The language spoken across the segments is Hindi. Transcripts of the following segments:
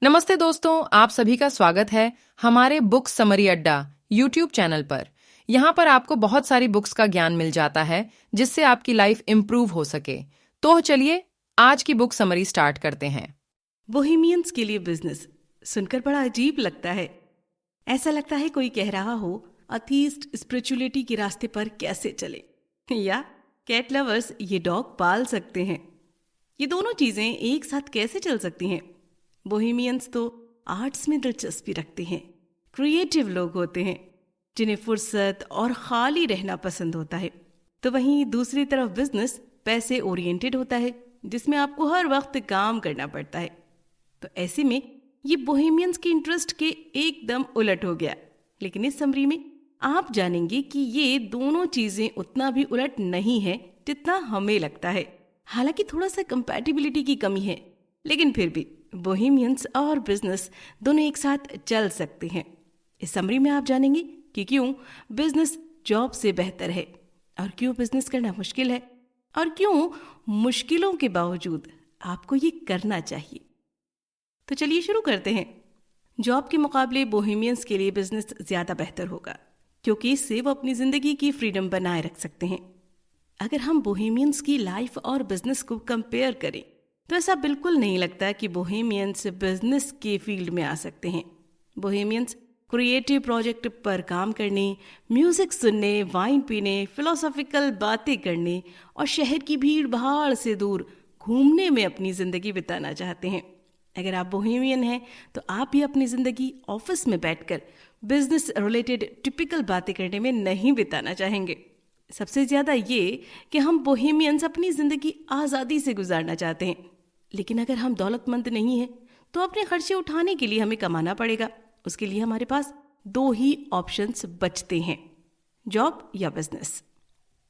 नमस्ते दोस्तों, आप सभी का स्वागत है हमारे बुक समरी अड्डा यूट्यूब चैनल पर। यहाँ पर आपको बहुत सारी बुक्स का ज्ञान मिल जाता है जिससे आपकी लाइफ इम्प्रूव हो सके। तो चलिए आज की बुक समरी स्टार्ट करते हैं। बोहेमियंस के लिए बिजनेस सुनकर बड़ा अजीब लगता है। ऐसा लगता है कोई कह रहा हो अथीस्ट स्पिरिचुअलिटी के रास्ते पर कैसे चले, या कैट लवर्स ये डॉग पाल सकते हैं। ये दोनों चीजें एक साथ कैसे चल सकती हैं? बोहेमियंस तो आर्ट्स में दिलचस्पी रखते हैं, क्रिएटिव लोग होते हैं जिन्हें फुर्सत और खाली रहना पसंद होता है। तो वहीं दूसरी तरफ बिजनेस पैसे ओरिएंटेड होता है जिसमें आपको हर वक्त काम करना पड़ता है। तो ऐसे में ये बोहेमियंस के इंटरेस्ट के एकदम उलट हो गया। लेकिन इस समरी में आप जानेंगे कि ये दोनों चीजें उतना भी उलट नहीं है जितना हमें लगता है। हालांकि थोड़ा सा कंपैटिबिलिटी की कमी है, लेकिन फिर भी बोहेमियंस और बिजनेस दोनों एक साथ चल सकते हैं। इस समरी में आप जानेंगे कि क्यों बिजनेस जॉब से बेहतर है, और क्यों बिजनेस करना मुश्किल है, और क्यों मुश्किलों के बावजूद आपको ये करना चाहिए। तो चलिए शुरू करते हैं। जॉब के मुकाबले बोहेमियंस के लिए बिजनेस ज़्यादा बेहतर होगा, क्योंकि इससे वो अपनी ज़िंदगी की फ्रीडम बनाए रख सकते हैं। अगर हम बोहेमियंस की लाइफ और बिजनेस को कंपेयर करें तो ऐसा बिल्कुल नहीं लगता कि बोहेमियंस बिजनेस के फील्ड में आ सकते हैं। बोहेमियंस क्रिएटिव प्रोजेक्ट पर काम करने, म्यूजिक सुनने, वाइन पीने, फिलोसॉफिकल बातें करने और शहर की भीड़ भाड़ से दूर घूमने में अपनी ज़िंदगी बिताना चाहते हैं। अगर आप बोहेमियन हैं तो आप भी अपनी ज़िंदगी ऑफिस में बैठकर बिजनेस रिलेटेड टिपिकल बातें करने में नहीं बिताना चाहेंगे। सबसे ज़्यादा ये कि हम बोहेमियंस अपनी ज़िंदगी आज़ादी से गुजारना चाहते हैं। लेकिन अगर हम दौलतमंद नहीं हैं तो अपने खर्चे उठाने के लिए हमें कमाना पड़ेगा। उसके लिए हमारे पास दो ही ऑप्शंस बचते हैं, जॉब या बिजनेस।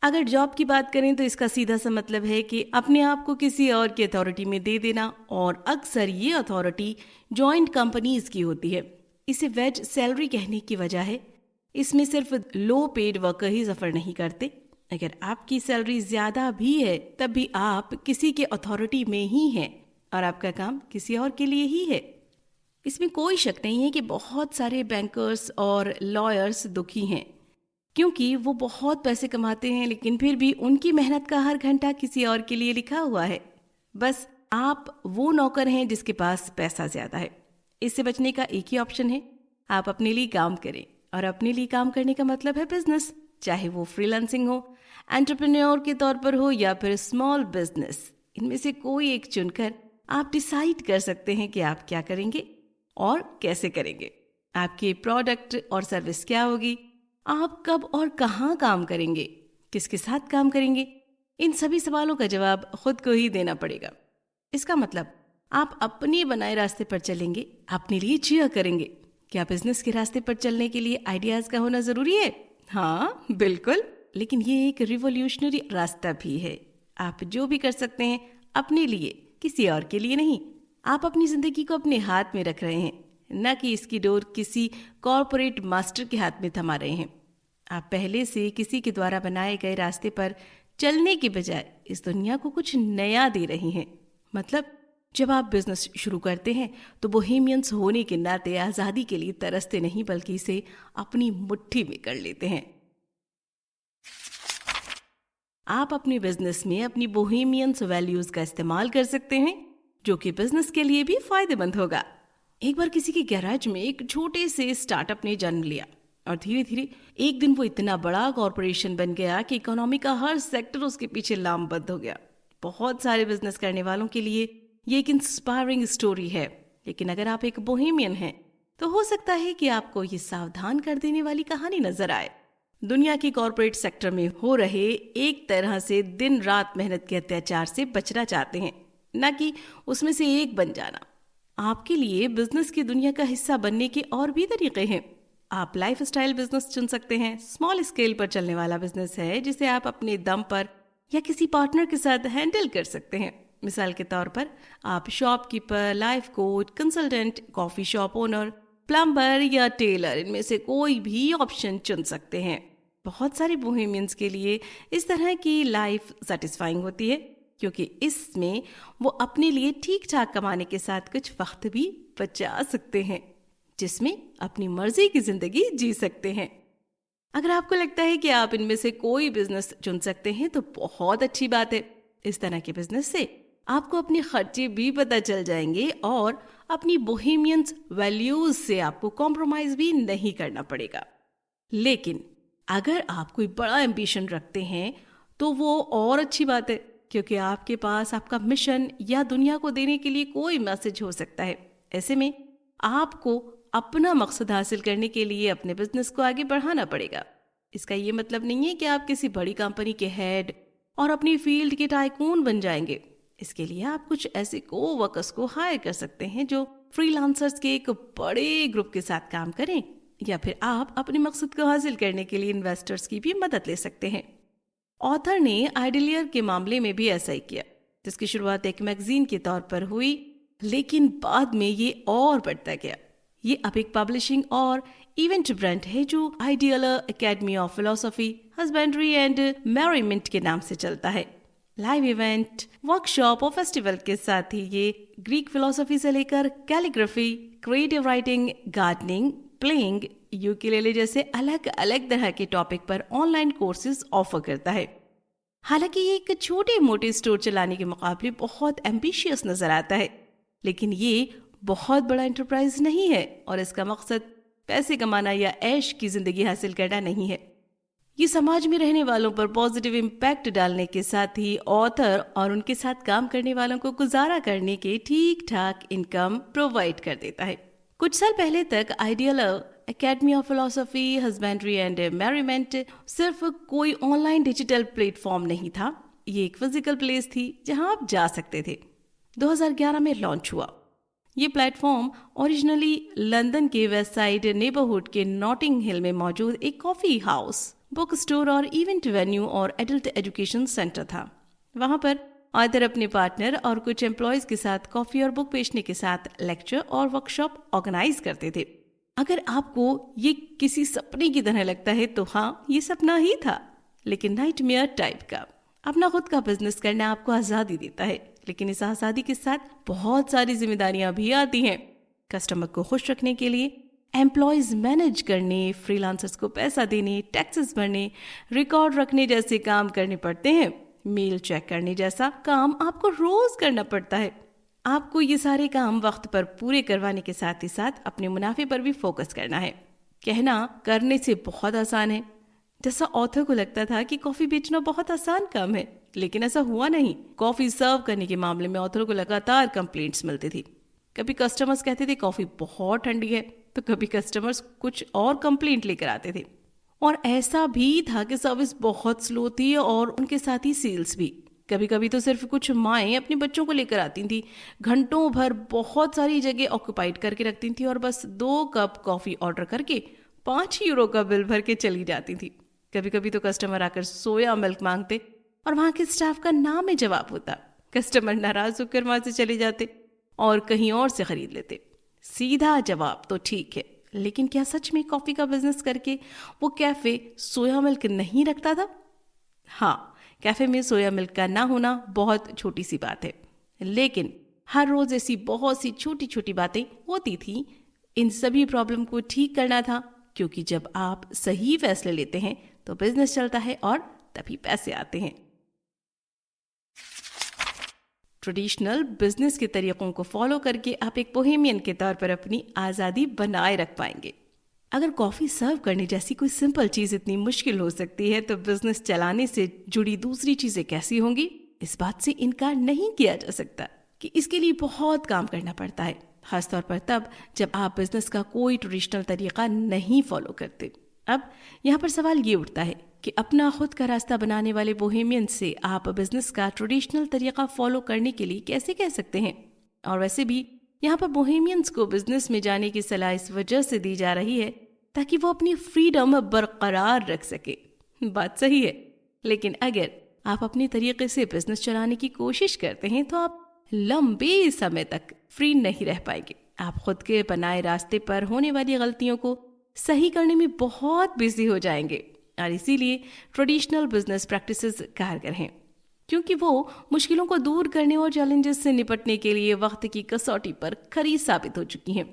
अगर जॉब की बात करें तो इसका सीधा सा मतलब है कि अपने आप को किसी और की अथॉरिटी में दे देना, और अक्सर ये अथॉरिटी जॉइंट कंपनीज की होती है। इसे वेज सैलरी कहने की वजह है इसमें सिर्फ लो पेड वर्कर ही सफ़र नहीं करते। अगर आपकी सैलरी ज़्यादा भी है तब भी आप किसी के अथॉरिटी में ही हैं और आपका काम किसी और के लिए ही है। इसमें कोई शक नहीं है कि बहुत सारे बैंकर्स और लॉयर्स दुखी हैं, क्योंकि वो बहुत पैसे कमाते हैं लेकिन फिर भी उनकी मेहनत का हर घंटा किसी और के लिए लिखा हुआ है। बस आप वो नौकर हैं जिसके पास पैसा ज़्यादा है। इससे बचने का एक ही ऑप्शन है, आप अपने लिए काम करें। और अपने लिए काम करने का मतलब है बिजनेस, चाहे वो फ्रीलांसिंग हो, एंटरप्रेन्योर के तौर पर हो, या फिर स्मॉल बिजनेस। इनमें से कोई एक चुनकर आप डिसाइड कर सकते हैं कि आप क्या करेंगे और कैसे करेंगे। आपके प्रोडक्ट और सर्विस क्या होगी, आप कब और कहाँ काम करेंगे, किसके साथ काम करेंगे। इन सभी सवालों का जवाब खुद को ही देना पड़ेगा। इसका मतलब आप अपने बनाए रास्ते पर चलेंगे, अपने लिए चीयर करेंगे। क्या बिजनेस के रास्ते पर चलने के लिए आइडियाज़ का होना ज़रूरी है? हाँ बिल्कुल, लेकिन ये एक रिवॉल्यूशनरी रास्ता भी है। आप जो भी कर सकते हैं अपने लिए, किसी और के लिए नहीं। आप अपनी ज़िंदगी को अपने हाथ में रख रहे हैं, न कि इसकी डोर किसी कॉरपोरेट मास्टर के हाथ में थमा रहे हैं। आप पहले से किसी के द्वारा बनाए गए रास्ते पर चलने के बजाय इस दुनिया को कुछ नया दे रही हैं। मतलब जब आप बिजनेस शुरू करते हैं तो बोहेमियंस होने के नाते आज़ादी के लिए तरसते नहीं, बल्कि इसे अपनी मुट्ठी में कर लेते हैं। आप अपने बिजनेस में अपनी बोहेमियंस वैल्यूज का इस्तेमाल कर सकते हैं, जो कि बिजनेस के लिए भी फायदेमंद होगा। एक बार किसी के गैराज में एक छोटे से स्टार्टअप ने जन्म लिया, और धीरे धीरे एक दिन वो इतना बड़ा कॉरपोरेशन बन गया कि इकोनॉमी का हर सेक्टर उसके पीछे लामबद्ध हो गया। बहुत सारे बिजनेस करने वालों के लिए ये एक इंस्पायरिंग स्टोरी है। लेकिन अगर आप एक बोहेमियन हैं तो हो सकता है कि आपको ये सावधान कर देने वाली कहानी नजर आए। दुनिया के कॉरपोरेट सेक्टर में हो रहे एक तरह से दिन रात मेहनत के अत्याचार से बचना चाहते हैं, न कि उसमें से एक बन जाना। आपके लिए बिजनेस की दुनिया का हिस्सा बनने के और भी तरीके हैं। आप लाइफस्टाइल बिजनेस चुन सकते हैं। स्मॉल स्केल पर चलने वाला बिजनेस है जिसे आप अपने दम पर या किसी पार्टनर के साथ हैंडल कर सकते हैं। मिसाल के तौर पर आप shopkeeper, life coach, consultant, coffee shop owner, plumber या टेलर, इनमें से कोई भी ऑप्शन चुन सकते हैं। बहुत सारे बोहेमियंस के लिए इस तरह की लाइफ सेटिस्फाइंग होती है, क्योंकि इसमें वो अपने लिए ठीक ठाक कमाने के साथ कुछ वक्त भी बचा सकते हैं, जिसमें अपनी मर्जी की जिंदगी जी सकते हैं। अगर आपको लगता है कि आप इनमें से कोई बिजनेस चुन सकते हैं तो बहुत अच्छी बात है। इस तरह के बिजनेस से आपको अपने खर्चे भी पता चल जाएंगे और अपनी बोहेमियंस वैल्यूज से आपको कॉम्प्रोमाइज भी नहीं करना पड़ेगा। लेकिन अगर आप कोई बड़ा एम्बिशन रखते हैं तो वो और अच्छी बात है, क्योंकि आपके पास आपका मिशन या दुनिया को देने के लिए कोई मैसेज हो सकता है। ऐसे में आपको अपना मकसद हासिल करने के लिए अपने बिजनेस को आगे बढ़ाना पड़ेगा। इसका ये मतलब नहीं है कि आप किसी बड़ी कंपनी के हेड और अपनी फील्ड के टाइकून बन जाएंगे। इसके लिए आप कुछ ऐसे कोवर्कर्स को हायर कर सकते हैं जो फ्रीलांसर्स के एक बड़े ग्रुप के साथ काम करें, या फिर आप अपने मकसद को हासिल करने के लिए इन्वेस्टर्स की भी मदद ले सकते हैं। ऑथर ने आइडिलियर के मामले में भी ऐसा ही किया, जिसकी शुरुआत एक मैगजीन के तौर पर हुई, लेकिन बाद में ये और बढ़ता गया। ये अब एक पब्लिशिंग और इवेंट ब्रांड है जो Idler Academy of Philosophy, Husbandry and Merriment के नाम से चलता है। लाइव इवेंट, वर्कशॉप और फेस्टिवल के साथ ही ये ग्रीक फिलोसफी से लेकर calligraphy, creative writing, gardening, playing, ukulele जैसे अलग अलग तरह के टॉपिक पर ऑनलाइन कोर्सेज ऑफर करता है। हालांकि ये एक छोटे मोटे स्टोर चलाने के मुकाबले बहुत एम्बिशियस नजर आता है, लेकिन ये बहुत बड़ा एंटरप्राइज नहीं है और इसका मकसद पैसे कमाना या ऐश की जिंदगी हासिल करना नहीं है। ये समाज में रहने वालों पर पॉजिटिव इम्पैक्ट डालने के साथ ही ऑथर और उनके साथ काम करने वालों को गुजारा करने के ठीक ठाक इनकम प्रोवाइड कर देता है। कुछ साल पहले तक Idler Academy of Philosophy, Husbandry and Merriment सिर्फ कोई ऑनलाइन डिजिटल प्लेटफॉर्म नहीं था, ये एक फिजिकल प्लेस थी जहां आप जा सकते थे। 2011 में लॉन्च हुआ। ये प्लेटफॉर्म ओरिजिनली लंदन के वेस्ट साइड नेबरहुड के नॉटिंग हिल में मौजूद एक कॉफी हाउस, बुक स्टोर और इवेंट वेन्यू और एडल्ट एजुकेशन सेंटर था। वहां पर ऑथर अपने पार्टनर और कुछ एम्प्लॉयज के साथ कॉफी और बुक बेचने के साथ लेक्चर और वर्कशॉप ऑर्गेनाइज करते थे। अगर आपको ये किसी सपने की तरह लगता है तो हाँ, ये सपना ही था, लेकिन नाइटमेयर टाइप का। अपना खुद का बिजनेस करना आपको आज़ादी देता है, लेकिन इस आज़ादी के साथ बहुत सारी जिम्मेदारियां भी आती हैं। कस्टमर को खुश रखने के लिए एम्प्लॉयज मैनेज करने, फ्रीलांसर्स को पैसा देने, टैक्सेस भरने, रिकॉर्ड रखने जैसे काम करने पड़ते हैं। मेल चेक करने जैसा काम आपको रोज करना पड़ता है। आपको ये सारे काम वक्त पर पूरे करवाने के साथ ही साथ अपने मुनाफे पर भी फोकस करना है। कहना करने से बहुत आसान है। जैसा ऑथर को लगता था कि कॉफी बेचना बहुत आसान काम है, लेकिन ऐसा हुआ नहीं। कॉफी सर्व करने के मामले में ऑथर को लगातार कंप्लेंट्स मिलती थी। कभी कस्टमर्स कहते थे कॉफी बहुत ठंडी है, तो कभी कस्टमर्स कुछ और कंप्लेंट लेकर आते थे। और ऐसा भी था कि सर्विस बहुत स्लो थी और उनके साथ ही सेल्स भी। कभी कभी तो सिर्फ कुछ माएँ अपने बच्चों को लेकर आती थी, घंटों भर बहुत सारी जगह ऑक्यूपाइड करके रखती थी और बस 2 कप कॉफी ऑर्डर करके 5 यूरो का बिल भर के चली जाती थी। कभी कभी तो कस्टमर आकर सोया मिल्क मांगते और वहां के स्टाफ का ना में जवाब होता। कस्टमर नाराज होकर वहां से चले जाते और कहीं और से खरीद लेते। सीधा जवाब तो ठीक है, लेकिन क्या सच में कॉफी का बिजनेस करके वो कैफे सोया मिल्क नहीं रखता था? हाँ, कैफे में सोया मिल्क का ना होना बहुत छोटी सी बात है, लेकिन हर रोज ऐसी बहुत सी छोटी छोटी बातें होती थी। इन सभी प्रॉब्लम को ठीक करना था, क्योंकि जब आप सही फैसले लेते हैं तो बिजनेस चलता है और तभी पैसे आते हैं। ट्रेडिशनल बिजनेस के तरीकों को फॉलो करके आप एक बोहेमियन के तौर पर अपनी आज़ादी बनाए रख पाएंगे। अगर कॉफ़ी सर्व करने जैसी कोई सिंपल चीज़ इतनी मुश्किल हो सकती है, तो बिजनेस चलाने से जुड़ी दूसरी चीज़ें कैसी होंगी? इस बात से इनकार नहीं किया जा सकता कि इसके लिए बहुत काम करना पड़ता है, खासतौर पर तब जब आप बिजनेस का कोई ट्रेडिशनल तरीका नहीं फॉलो करते। अब यहाँ पर सवाल ये उठता है कि अपना खुद का रास्ता बनाने वाले बोहेमियन से आप बिजनेस का ट्रेडिशनल तरीका फॉलो करने के लिए कैसे कह सकते हैं? और वैसे भी यहाँ पर बोहेमियंस को बिजनेस में जाने की सलाह इस वजह से दी जा रही है ताकि वो अपनी फ्रीडम बरकरार रख सके। बात सही है, लेकिन अगर आप अपने तरीके से बिजनेस चलाने की कोशिश करते हैं तो आप लंबे समय तक फ्री नहीं रह पाएंगे। आप खुद के बनाए रास्ते पर होने वाली गलतियों को सही करने में बहुत बिजी हो जाएंगे और इसीलिए ट्रेडिशनल बिजनेस प्रैक्टिसेस कारगर हैं। क्योंकि वो मुश्किलों को दूर करने और चैलेंजेस से निपटने के लिए वक्त की कसौटी पर खरी साबित हो चुकी हैं।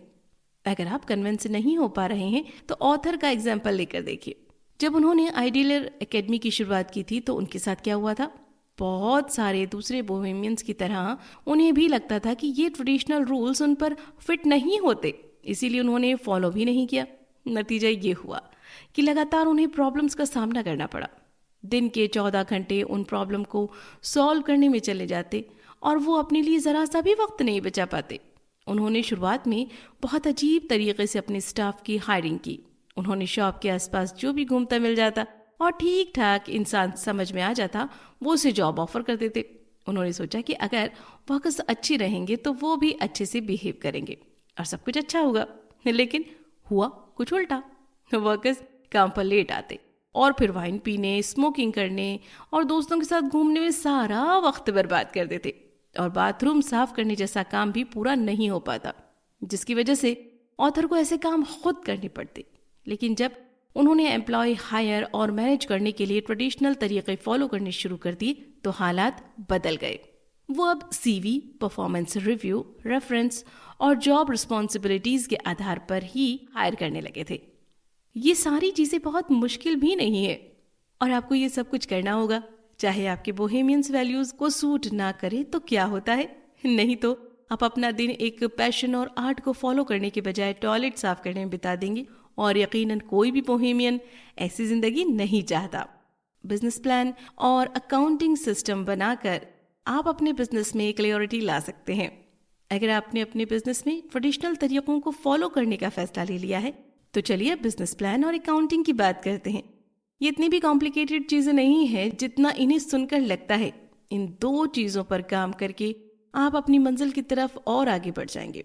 अगर आप कन्विंस नहीं हो पा रहे हैं तो ऑथर का एग्जाम्पल लेकर देखिए। जब उन्होंने आइडियल एकेडमी की शुरुआत की थी तो उनके साथ क्या हुआ था? बहुत सारे दूसरे बोहेमियंस की तरह उन्हें भी लगता था कि ये ट्रेडिशनल रूल्स उन पर फिट नहीं होते, इसीलिए उन्होंने फॉलो भी नहीं किया। नतीजा ये हुआ कि लगातार उन्हें प्रॉब्लम्स का सामना करना पड़ा। दिन के 14 घंटे उन प्रॉब्लम को सॉल्व करने में चले जाते और वो अपने लिए ज़रा सा भी वक्त नहीं बचा पाते। उन्होंने शुरुआत में बहुत अजीब तरीके से अपने स्टाफ की हायरिंग की। उन्होंने शॉप के आसपास जो भी घूमता मिल जाता और ठीक ठाक इंसान समझ में आ जाता वो उसे जॉब ऑफर कर देते। उन्होंने सोचा कि अगर वर्कर्स अच्छी रहेंगे तो वो भी अच्छे से बिहेव करेंगे और सब कुछ अच्छा होगा। लेकिन हुआ कुछ उल्टा। वर्कर्स काम पर लेट आते और फिर वाइन पीने, स्मोकिंग करने और दोस्तों के साथ घूमने में सारा वक्त बर्बाद कर देते और बाथरूम साफ करने जैसा काम भी पूरा नहीं हो पाता, जिसकी वजह से ऑथर को ऐसे काम खुद करने पड़ते। लेकिन जब उन्होंने एम्प्लॉय हायर और मैनेज करने के लिए ट्रेडिशनल तरीके फॉलो करने शुरू कर दिए तो हालात बदल गए। वो अब सीवी, परफॉर्मेंस रिव्यू, रेफरेंस और जॉब रिस्पॉन्सिबिलिटीज के आधार पर ही हायर करने लगे थे। ये सारी चीज़ें बहुत मुश्किल भी नहीं है और आपको ये सब कुछ करना होगा, चाहे आपके बोहेमियंस वैल्यूज़ को सूट ना करे तो क्या होता है। नहीं तो आप अपना दिन एक पैशन और आर्ट को फॉलो करने के बजाय टॉयलेट साफ करने में बिता देंगे और यकीनन कोई भी बोहेमियन ऐसी ज़िंदगी नहीं चाहता। बिजनेस प्लान और अकाउंटिंग सिस्टम बनाकर आप अपने बिजनेस में क्लियरिटी ला सकते हैं। अगर आपने अपने बिजनेस में ट्रेडिशनल तरीकों को फॉलो करने का फैसला ले लिया है तो चलिए बिजनेस प्लान और अकाउंटिंग की बात करते हैं। ये इतनी भी कॉम्प्लिकेटेड चीज़ें नहीं है जितना इन्हें सुनकर लगता है। इन दो चीज़ों पर काम करके आप अपनी मंजिल की तरफ और आगे बढ़ जाएंगे।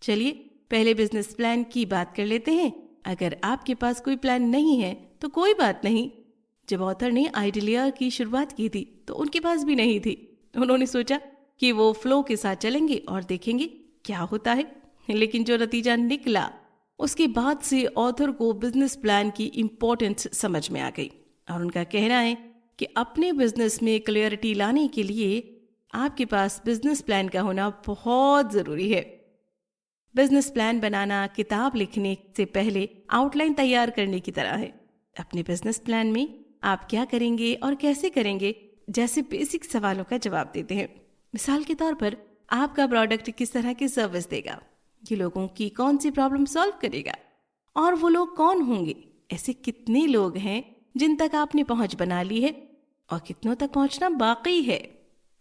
चलिए पहले बिजनेस प्लान की बात कर लेते हैं। अगर आपके पास कोई प्लान नहीं है तो कोई बात नहीं। जब ऑथर ने आइडिया की शुरुआत की थी तो उनके पास भी नहीं थी। उन्होंने सोचा कि वो फ्लो के साथ चलेंगे और देखेंगे क्या होता है। लेकिन जो नतीजा निकला उसके बाद से ऑथर को बिजनेस प्लान की इम्पोर्टेंस समझ में आ गई और उनका कहना है कि अपने बिजनेस में क्लियरिटी लाने के लिए आपके पास बिजनेस प्लान का होना बहुत ज़रूरी है। बिजनेस प्लान बनाना किताब लिखने से पहले आउटलाइन तैयार करने की तरह है। अपने बिजनेस प्लान में आप क्या करेंगे और कैसे करेंगे जैसे बेसिक सवालों का जवाब देते हैं। मिसाल के तौर पर आपका प्रोडक्ट किस तरह की सर्विस देगा, ये लोगों की कौन सी प्रॉब्लम सॉल्व करेगा और वो लोग कौन होंगे, ऐसे कितने लोग हैं जिन तक आपने पहुंच बना ली है और कितनों तक पहुंचना बाकी है।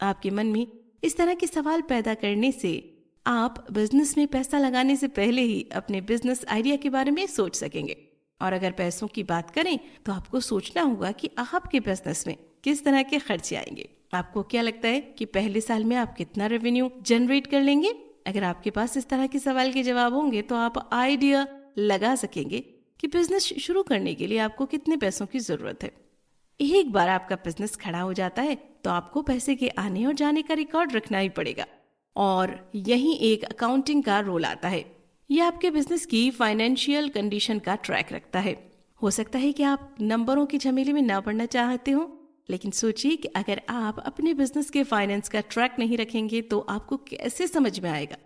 आपके मन में इस तरह के सवाल पैदा करने से आप बिजनेस में पैसा लगाने से पहले ही अपने बिजनेस आइडिया के बारे में सोच सकेंगे। और अगर पैसों की बात करें तो आपको सोचना होगा कि आपके बिजनेस में किस तरह के खर्चे आएंगे। आपको क्या लगता है कि पहले साल में आप कितना रेवेन्यू जनरेट कर लेंगे? अगर आपके पास इस तरह के सवाल के जवाब होंगे तो आप आइडिया लगा सकेंगे कि बिजनेस शुरू करने के लिए आपको कितने पैसों की जरूरत है। एक बार आपका बिजनेस खड़ा हो जाता है तो आपको पैसे के आने और जाने का रिकॉर्ड रखना ही पड़ेगा और यही एक अकाउंटिंग का रोल आता है। यह आपके बिजनेस की फाइनेंशियल कंडीशन का ट्रैक रखता है। हो सकता है कि आप नंबरों की झमेले में ना पड़ना चाहते हो, लेकिन सोचिए कि अगर आप अपने बिजनेस के फाइनेंस का ट्रैक नहीं रखेंगे तो आपको कैसे समझ में आएगा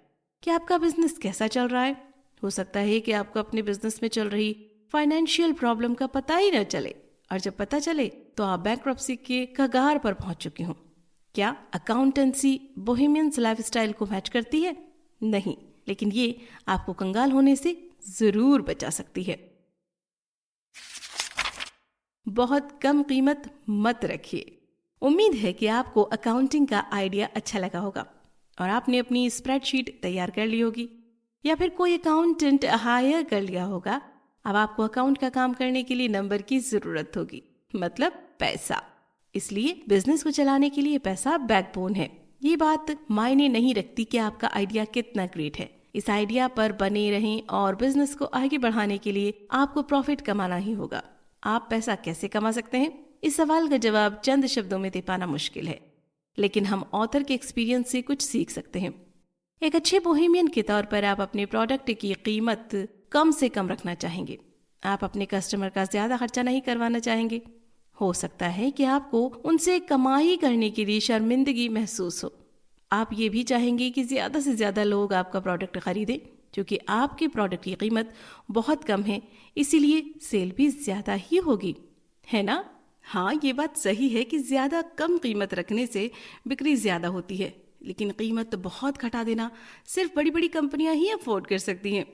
कि आपका बिजनेस कैसा चल रहा है। हो सकता है कि आपको अपने बिजनेस में चल रही फाइनेंशियल प्रॉब्लम का पता ही न चले और जब पता चले तो आप बैंक्रप्सी के कगार पर पहुंच चुके हो। क्या अकाउंटेंसी बोहेमियंस लाइफस्टाइल को मैच करती है? नहीं, लेकिन ये आपको कंगाल होने से जरूर बचा सकती है। बहुत कम कीमत मत रखिए। उम्मीद है कि आपको अकाउंटिंग का आइडिया अच्छा लगा होगा और आपने अपनी स्प्रेडशीट तैयार कर ली होगी या फिर कोई अकाउंटेंट हायर कर लिया होगा। अब आपको अकाउंट का काम करने के लिए नंबर की जरूरत होगी, मतलब पैसा। इसलिए बिजनेस को चलाने के लिए पैसा बैकबोन है। ये बात मायने नहीं रखती कि आपका आइडिया कितना ग्रेट है। इस आइडिया पर बने रहें और बिजनेस को आगे बढ़ाने के लिए आपको प्रॉफिट कमाना ही होगा। आप पैसा कैसे कमा सकते हैं? इस सवाल का जवाब चंद शब्दों में दे पाना मुश्किल है, लेकिन हम ऑथर के एक्सपीरियंस से कुछ सीख सकते हैं। एक अच्छे बोहेमियन के तौर पर आप अपने प्रोडक्ट की कीमत कम से कम रखना चाहेंगे। आप अपने कस्टमर का ज्यादा खर्चा नहीं करवाना चाहेंगे। हो सकता है कि आपको उनसे कमाई करने के लिए शर्मिंदगी महसूस हो। आप ये भी चाहेंगे कि ज़्यादा से ज़्यादा लोग आपका प्रोडक्ट खरीदें, क्योंकि आपके प्रोडक्ट की कीमत बहुत कम है, इसीलिए सेल भी ज़्यादा ही होगी, है ना? हाँ, ये बात सही है कि ज़्यादा कम कीमत रखने से बिक्री ज़्यादा होती है, लेकिन कीमत बहुत घटा देना सिर्फ बड़ी बड़ी कंपनियां ही अफोर्ड कर सकती हैं।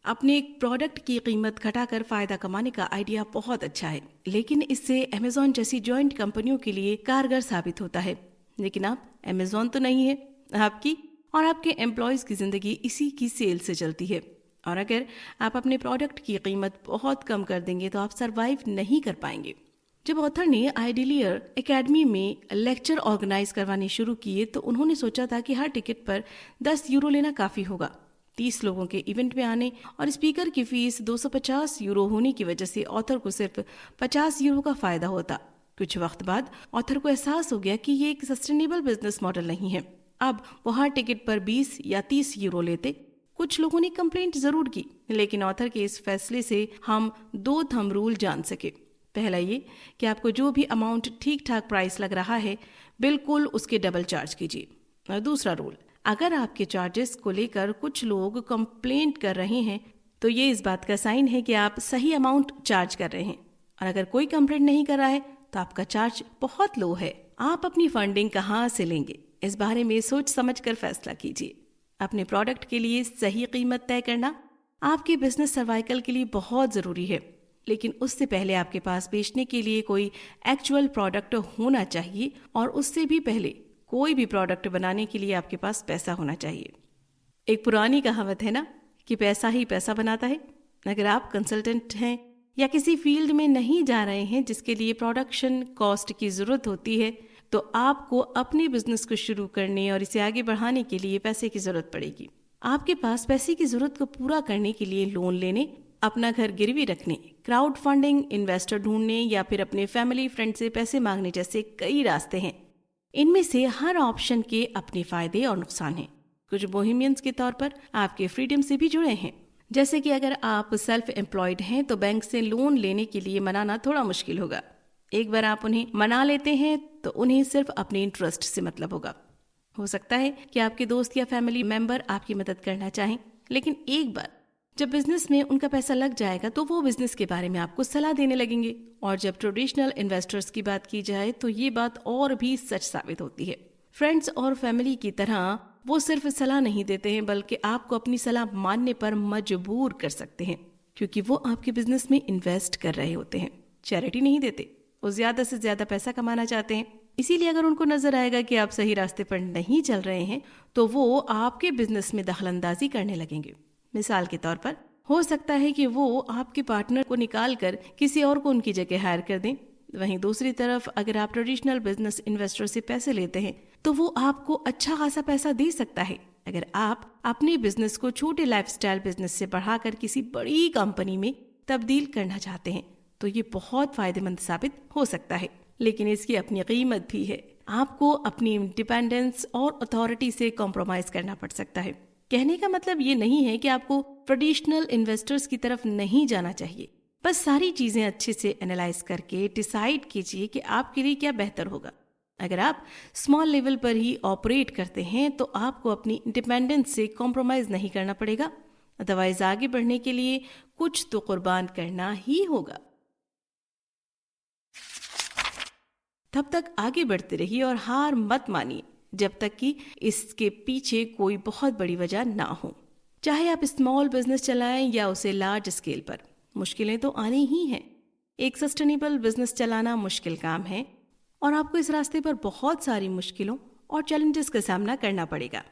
अपने एक प्रोडक्ट की कीमत घटाकर फ़ायदा कमाने का आइडिया बहुत अच्छा है, लेकिन इससे अमेज़ॉन जैसी जॉइंट कंपनियों के लिए कारगर साबित होता है। लेकिन आप अमेज़ॉन तो नहीं है, आपकी और आपके एम्प्लॉयज़ की ज़िंदगी इसी की सेल से चलती है। और अगर आप अपने प्रोडक्ट की कीमत बहुत कम कर देंगे तो आप सरवाइव नहीं कर पाएंगे। जब ऑथर ने आइडिलियर एकेडमी में लेक्चर ऑर्गेनाइज करवाने शुरू किए तो उन्होंने सोचा था कि हर टिकट पर 10 यूरो लेना काफ़ी होगा। 30 लोगों के इवेंट में आने और स्पीकर की फीस 250 यूरो होने की वजह से ऑथर को सिर्फ 50 यूरो का फ़ायदा होता। कुछ वक्त बाद ऑथर को एहसास हो गया कि ये एक सस्टेनेबल बिजनेस मॉडल नहीं है। अब वो हर टिकट पर 20 या 30 यूरो लेते। कुछ लोगों ने कंप्लेंट जरूर की, लेकिन ऑथर के इस फैसले से हम 2 थंब रूल जान सके। पहला ये कि आपको जो भी अमाउंट ठीक ठाक प्राइस लग रहा है बिल्कुल उसके डबल चार्ज कीजिए। और दूसरा रूल, अगर आपके चार्जेस को लेकर कुछ लोग कंप्लेंट कर रहे हैं तो ये इस बात का साइन है कि आप सही अमाउंट चार्ज कर रहे हैं, और अगर कोई कंप्लेंट नहीं कर रहा है तो आपका चार्ज बहुत लो है। आप अपनी फंडिंग कहाँ से लेंगे, इस बारे में सोच समझ कर फैसला कीजिए। अपने प्रोडक्ट के लिए सही कीमत तय करना आपके बिजनेस सर्वाइकल के लिए बहुत ज़रूरी है, लेकिन उससे पहले आपके पास बेचने के लिए कोई एक्चुअल प्रोडक्ट होना चाहिए, और उससे भी पहले कोई भी प्रोडक्ट बनाने के लिए आपके पास पैसा होना चाहिए। एक पुरानी कहावत है ना कि पैसा ही पैसा बनाता है। अगर आप कंसल्टेंट हैं या किसी फील्ड में नहीं जा रहे हैं जिसके लिए प्रोडक्शन कॉस्ट की ज़रूरत होती है, तो आपको अपने बिजनेस को शुरू करने और इसे आगे बढ़ाने के लिए पैसे की ज़रूरत पड़ेगी। आपके पास पैसे की ज़रूरत को पूरा करने के लिए लोन लेने, अपना घर गिरवी रखने, क्राउड फंडिंग, इन्वेस्टर ढूंढने या फिर अपने फैमिली फ्रेंड से पैसे मांगने जैसे कई रास्ते हैं। इनमें से हर ऑप्शन के अपने फायदे और नुकसान हैं। कुछ बोहेमियंस के तौर पर आपके फ्रीडम से भी जुड़े हैं, जैसे कि अगर आप सेल्फ एम्प्लॉयड हैं तो बैंक से लोन लेने के लिए मनाना थोड़ा मुश्किल होगा। एक बार आप उन्हें मना लेते हैं तो उन्हें सिर्फ अपने इंटरेस्ट से मतलब होगा। हो सकता है कि आपके दोस्त या फैमिली मेंबर आपकी मदद करना चाहें, लेकिन एक बार जब बिजनेस में उनका पैसा लग जाएगा तो वो बिजनेस के बारे में आपको सलाह देने लगेंगे। और जब ट्रेडिशनल इन्वेस्टर्स की बात की जाए तो ये बात और भी सच साबित होती है। फ्रेंड्स और फैमिली की तरह वो सिर्फ सलाह नहीं देते हैं, बल्कि आपको अपनी सलाह मानने पर मजबूर कर सकते हैं, क्योंकि वो आपके बिजनेस में इन्वेस्ट कर रहे होते हैं, चैरिटी नहीं देते। वो ज्यादा से ज्यादा पैसा कमाना चाहते हैं। इसीलिए अगर उनको नजर आएगा कि आप सही रास्ते पर नहीं चल रहे हैं तो वो आपके बिजनेस में दखलंदाजी करने लगेंगे। मिसाल के तौर पर हो सकता है कि वो आपके पार्टनर को निकाल कर किसी और को उनकी जगह हायर कर दें। वहीं दूसरी तरफ अगर आप ट्रेडिशनल बिजनेस इन्वेस्टर से पैसे लेते हैं तो वो आपको अच्छा खासा पैसा दे सकता है। अगर आप अपने बिजनेस को छोटे लाइफस्टाइल बिजनेस से बढ़ाकर किसी बड़ी कंपनी में तब्दील करना चाहते हैं तो ये बहुत फायदेमंद साबित हो सकता है, लेकिन इसकी अपनी कीमत भी है। आपको अपनी इंडिपेंडेंस और अथॉरिटी से कॉम्प्रोमाइज करना पड़ सकता है। कहने का मतलब ये नहीं है कि आपको ट्रेडिशनल इन्वेस्टर्स की तरफ नहीं जाना चाहिए, बस सारी चीजें अच्छे से एनालाइज करके डिसाइड कीजिए कि आपके लिए क्या बेहतर होगा। अगर आप स्मॉल लेवल पर ही ऑपरेट करते हैं तो आपको अपनी इंडिपेंडेंस से कॉम्प्रोमाइज नहीं करना पड़ेगा, अदरवाइज आगे बढ़ने के लिए कुछ तो कुर्बान करना ही होगा। तब तक आगे बढ़ते रहिए और हार मत मानिए जब तक कि इसके पीछे कोई बहुत बड़ी वजह ना हो। चाहे आप स्मॉल बिजनेस चलाएं या उसे लार्ज स्केल पर, मुश्किलें तो आनी ही हैं। एक सस्टेनेबल बिजनेस चलाना मुश्किल काम है और आपको इस रास्ते पर बहुत सारी मुश्किलों और चैलेंजेस का सामना करना पड़ेगा।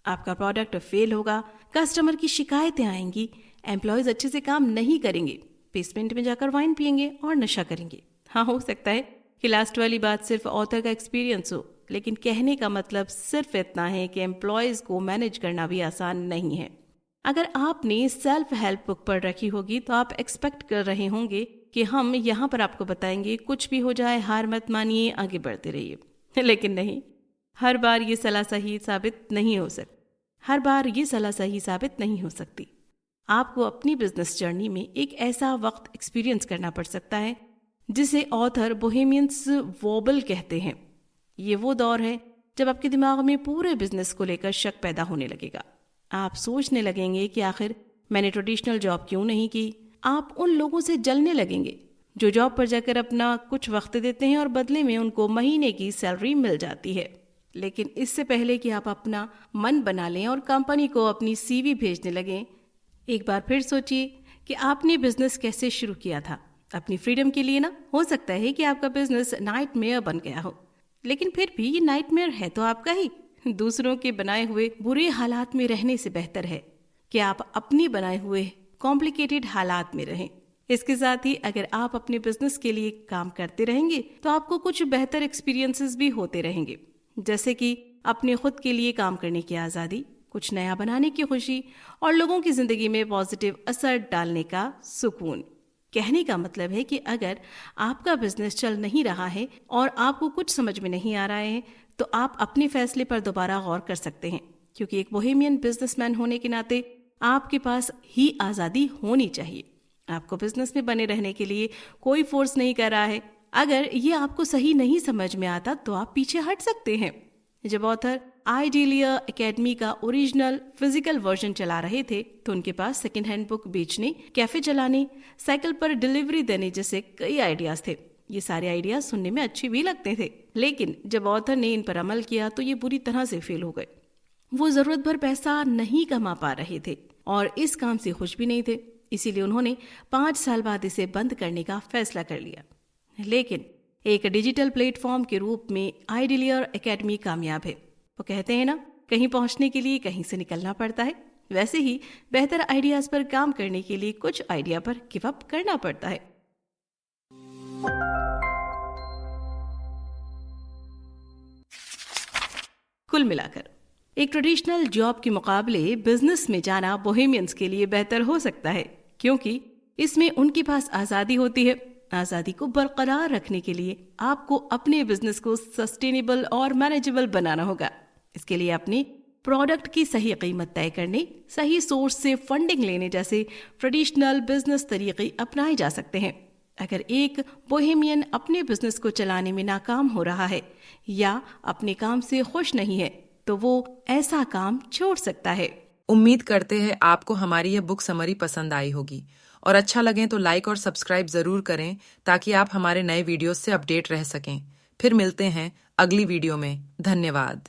आपका प्रोडक्ट फेल होगा, कस्टमर की शिकायतें आएंगी, एम्प्लॉयज अच्छे से काम नहीं करेंगे, बेसमेंट में जाकर वाइन पियेंगे और नशा करेंगे। हाँ, हो सकता है कि लास्ट वाली बात सिर्फ ऑथर का एक्सपीरियंस हो, लेकिन कहने का मतलब सिर्फ इतना है कि एम्प्लॉयज को मैनेज करना भी आसान नहीं है। अगर आपने सेल्फ हेल्प बुक पढ़ रखी होगी तो आप एक्सपेक्ट कर रहे होंगे कि हम यहाँ पर आपको बताएंगे कुछ भी हो जाए हार मत मानिए, आगे बढ़ते रहिए। लेकिन नहीं, हर बार ये सलाह सही साबित नहीं हो सकती। आपको अपनी बिजनेस जर्नी में एक ऐसा वक्त एक्सपीरियंस करना पड़ सकता है जिसे ऑथर बोहेमियंस वॉबल कहते हैं। ये वो दौर है जब आपके दिमाग में पूरे बिजनेस को लेकर शक पैदा होने लगेगा। आप सोचने लगेंगे कि आखिर मैंने ट्रेडिशनल जॉब क्यों नहीं की। आप उन लोगों से जलने लगेंगे जो जॉब पर जाकर अपना कुछ वक्त देते हैं और बदले में उनको महीने की सैलरी मिल जाती है। लेकिन इससे पहले कि आप अपना मन बना लें और कंपनी को अपनी सीवी भेजने लगें, एक बार फिर सोचिए कि आपने बिजनेस कैसे शुरू किया था। अपनी फ्रीडम के लिए ना। हो सकता है कि आपका बिजनेस नाइटमेयर बन गया हो, लेकिन फिर भी ये नाइटमेयर है तो आपका ही। दूसरों के बनाए हुए बुरे हालात में रहने से बेहतर है कि आप अपने बनाए हुए कॉम्प्लिकेटेड हालात में रहें। इसके साथ ही अगर आप अपने बिजनेस के लिए काम करते रहेंगे तो आपको कुछ बेहतर एक्सपीरियंसेस भी होते रहेंगे, जैसे कि अपने खुद के लिए काम करने की आज़ादी, कुछ नया बनाने की खुशी और लोगों की जिंदगी में पॉजिटिव असर डालने का सुकून। कहने का मतलब है कि अगर आपका बिजनेस चल नहीं रहा है और आपको कुछ समझ में नहीं आ रहा है तो आप अपने फैसले पर दोबारा गौर कर सकते हैं, क्योंकि एक बोहेमियन बिजनेसमैन होने के नाते आपके पास ही आज़ादी होनी चाहिए। आपको बिजनेस में बने रहने के लिए कोई फोर्स नहीं कर रहा है। अगर ये आपको सही नहीं समझ में आता तो आप पीछे हट सकते हैं। जब ऑथर आइडिलिया एकेडमी का ओरिजिनल फिजिकल वर्जन चला रहे थे तो उनके पास सेकेंड हैंड बुक बेचने, कैफे चलाने, साइकिल पर डिलीवरी देने जैसे कई आइडियाज थे। ये सारे आइडियाज सुनने में अच्छे भी लगते थे, लेकिन जब ऑथर ने इन पर अमल किया तो ये बुरी तरह से फेल हो गए। वो जरूरत भर पैसा नहीं कमा पा रहे थे और इस काम से खुश भी नहीं थे। इसीलिए उन्होंने 5 साल बाद इसे बंद करने का फैसला कर लिया। लेकिन एक डिजिटल प्लेटफॉर्म के रूप में आइडिलिया एकेडमी कामयाब है। वो कहते हैं ना, कहीं पहुंचने के लिए कहीं से निकलना पड़ता है। वैसे ही बेहतर आइडियाज पर काम करने के लिए कुछ आइडिया पर गिव अप करना पड़ता है। कुल मिलाकर एक ट्रेडिशनल जॉब के मुकाबले बिजनेस में जाना बोहेमियंस के लिए बेहतर हो सकता है, क्योंकि इसमें उनके पास आज़ादी होती है। आज़ादी को बरकरार रखने के लिए आपको अपने बिजनेस को सस्टेनेबल और मैनेजेबल बनाना होगा। इसके लिए अपने प्रोडक्ट की सही कीमत तय करने, सही सोर्स से फंडिंग लेने जैसे ट्रेडिशनल बिजनेस तरीके अपनाए जा सकते हैं। अगर एक बोहेमियन अपने बिजनेस को चलाने में नाकाम हो रहा है या अपने काम से खुश नहीं है तो वो ऐसा काम छोड़ सकता है। उम्मीद करते हैं आपको हमारी यह बुक समरी पसंद आई होगी और अच्छा लगे तो लाइक और सब्सक्राइब जरूर करें ताकि आप हमारे नए वीडियोस से अपडेट रह सकें। फिर मिलते हैं अगली वीडियो में। धन्यवाद।